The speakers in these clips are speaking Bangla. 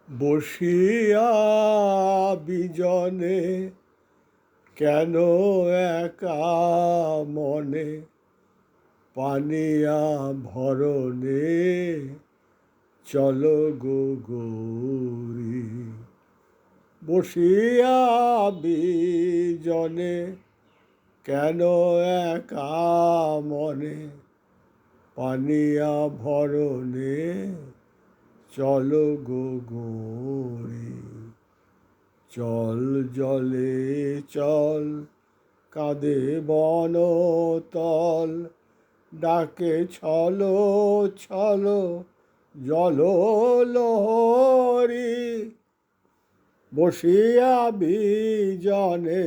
বসিয়া বিজনে কেন একা মনে পানিয়া ভরণে চলো গো গৌরী। বসিয়া বিজনে কেন একা মনে পানিয়া ভরণে চলো গো গৌরী। চল জলে চল কাঁদে বনতল, ডাকে ছলো ছলো জল লহরী। বসিয়া বিজনে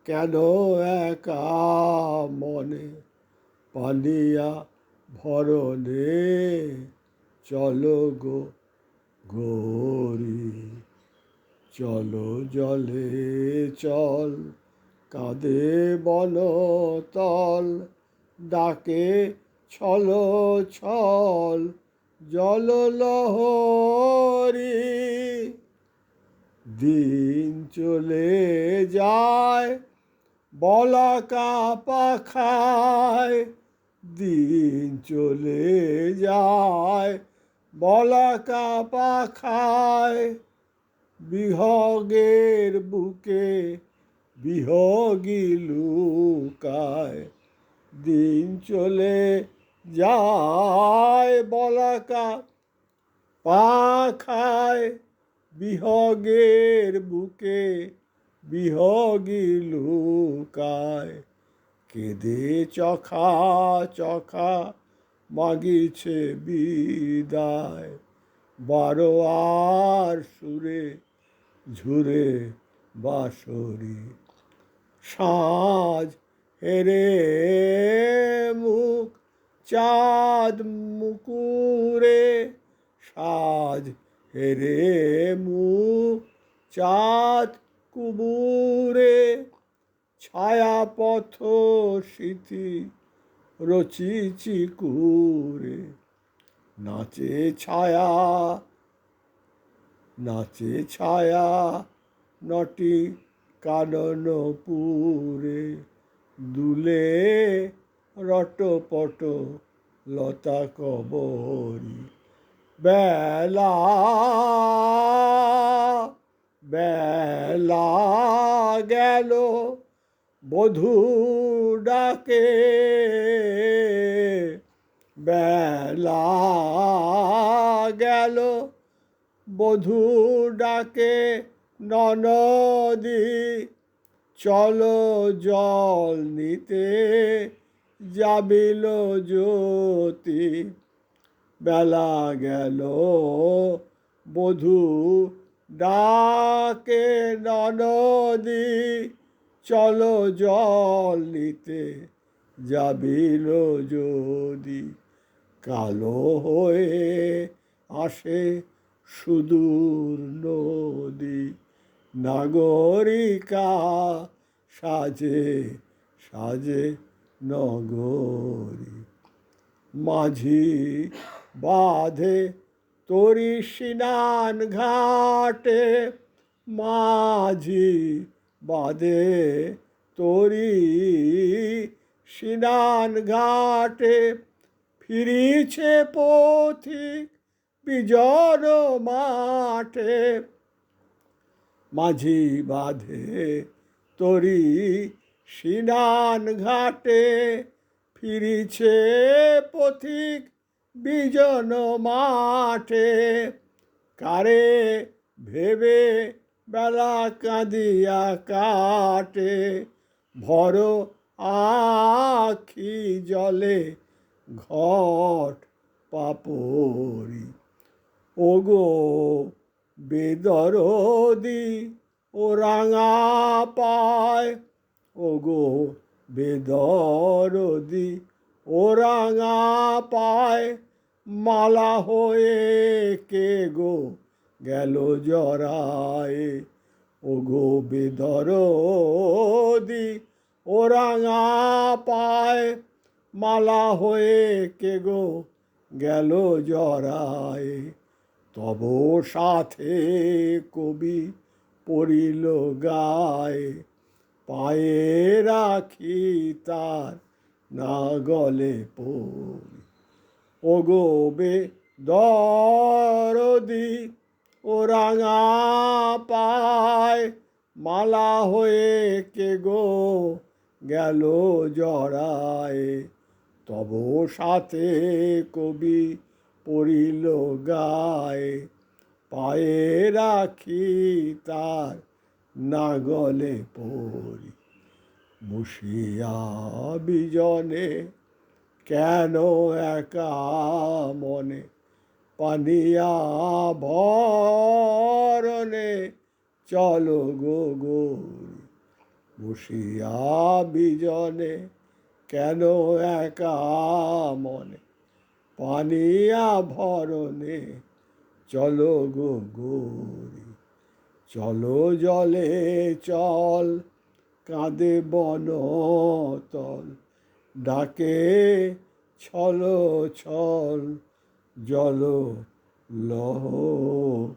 কেন একা মনে পানিয়া ভরণে চলো গো গৌরী। চলো জলে চল কাঁদে বনতল, ডাকে ছলো ছল জল লহরী। দিন চলে যায় বলাকা পাখায়, দিন চলে যায় বলাকা পাখায়। বিহগের বুকে বিহগী লুকায়, দিন চলে যায় বলাকা পাখায়। বিহগের বুকে বিহগী লুকায়, কেঁদে চখা চখা মাগিছে বিদায়। বারো আর সুরে ঝুরে বাঁশরি। সাঁঝ হেরে মুখ চাঁদ মুকুরে, সাঁঝ হেরে মুখ চাঁদ কুবুরে। ছায়া পথ স্মৃতি রচিছি কুরে, নাচে ছায়া নাচে ছায়া নটি কাননপুরে। দুলে রটপট লতা কবরী। বেলা বেলা গেল বধূ ডাকে, বেলা গেল বধূ ডাকে। ননদী চলো জল নিতে যাবিল জ্যোতি। বেলা গেল বধূ ডাকে, ননদী চলো জল নিতে যাবিল যদি। কালো হয়ে আসে সুদূর নদী, নাগরিকা সাজে সাজে নগরী। মাঝি বাঁধে তরি স্নান ঘাটে, মাঝি বাঁধে তরি স্নান ঘাটে। ফিরিছে পথিক বিজন মাঠে, মাঝি বাঁধে তরি স্নান ঘাটে। ফিরিছে পথিক বিজন মাঠে, কারে ভেবে বেলা কাঁদিয়া কাটে। ভর আখি জলে ঘট পাপড়ি। ওগো বেদরদি ও রাঙা পায়, ওগো বেদরদি ও রাঙা পায়। মালা হয়ে কে গো গেল জরায়, ওগো বেদরদি ও রাঙা পায়। মালা হয়ে কে গো গেল জরায়। তব সাথে কবি পড়িল গায়ে, পায়ে রাখি তার না গলে পড়ি। ওগো বে দরদি ও রাঙা পায়, মালা হয়ে কে গো গেল জড়ায়। তব সাথে কবি পড়িল গায়ে, পায়ে রাখি তার না গলে পড়ি। বসিয়া বিজনে কেন একা মনে, পানিয়া ভরণে চলো গো গৌরী। বসিয়া বিজনে কেন একা মনে, পানিয়া ভরণে চলো গো গৌরী। চলো জলে চল, কাঁদে বনতল, ডাকে ছল ছল, জল লহরী।